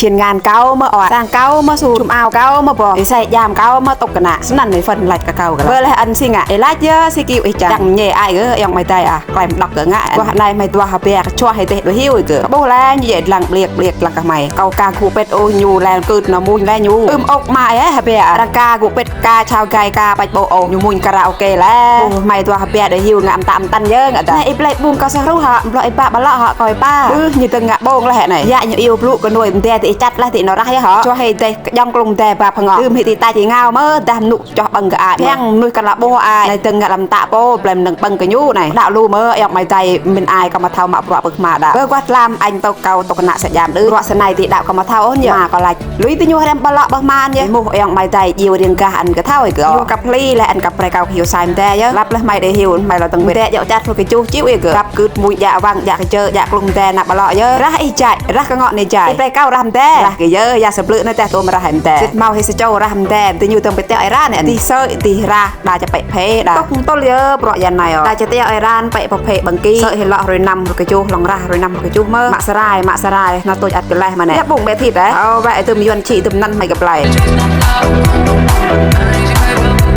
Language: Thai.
ทียนงานเก่าเมื่ออ่อนสร้างเก่าเมื่อสู่ชุมเอาเก่าเมื่อบอกใส่ยามเก่าเมื่อตกกระหน่ำนั่นในฟันไหลกะเก่ากันเบอร์เลยอันสิงะไอ้ลาดเยอะสิกิวไอ้จังเย่ไอ้ยังไม่ตายกลายดอกเกงะว่าในไม่ตัวฮับเปียช่วยให้เตะด้วยหิ้วเกิดโบแล้วใหญ่หลังเรียกหลังกะไม่เก่ากาคูเป็ดโอยูแรงกืดน้ำมูนแรงยูอกมาฮับเปียรังกากูเป็ดกาชาวไก่กาไปโบโอยูมูนกราโอเกแล้วไม่ตัวฮับเปียด้วยหิ้วงามตามตันเยอะแต่ไอ้เปลบุ้งก็สรู้ฮะปล่อยป้าบลาฮะคอยป้าnhư từng ngã bông là hệ này dạ nhiều yêu lụ còn nuôi tè thì chặt là thì nó ra hả cho hay tè dòng cùng tè và phẳng ngọ thì ta chỉ ngao mơ đam nụ cho bằng cả khen nuôi cả là bô ai này từng ngã làm tạ bô làm đừng bằng cái nhú này đạo lu mơ em mày tay mình ai có mà thao mạo bọ bực mà đã bơ quát lam anh tàu cầu tàu nạ sẽ giảm đứa loại này thì đạo có mà thao nhiều mà còn lại lũy tí nhu hay đem ba lọ bơ man nhé mua em mày tay nhiều điên cả ăn cái thao ấy cửa nhu cặp ly là ăn cặp này cầu hiểu sai tè nhá lắp lên mày để hiểu mày là từng tè dạo chặt thôi cái chú chiếu ấy cửa cặp cứ mùi dạ vàng dạ cái chơi dạ cùng tè nạp ba lọ nhá ra ai chạy ra cái ngọn này chạyไปเก้าramte ra cái giờ ya sập lưỡi nóแต่ตัวมาหายแต่เมาให้เจ้าราแต่ตีอยู่ตรงไปเตะไอรานเนี่ยตีเซอร์ตีราดาจะไปเพดาก็คงต้นเยอะเปราะยันไหนอ๋อดาจะเตะไอรานไปประเพบังกี้เซอร์เห็นเลาะรอยนำรอยจูหลังราrồi nằm cái chú mơ mạสลายnó tôiอัดกันไรมาเนี่ยบุ้งเบ็ดthịt đấyเอาไปตัวมีวันฉี่ตัวนั่นไม่กับไร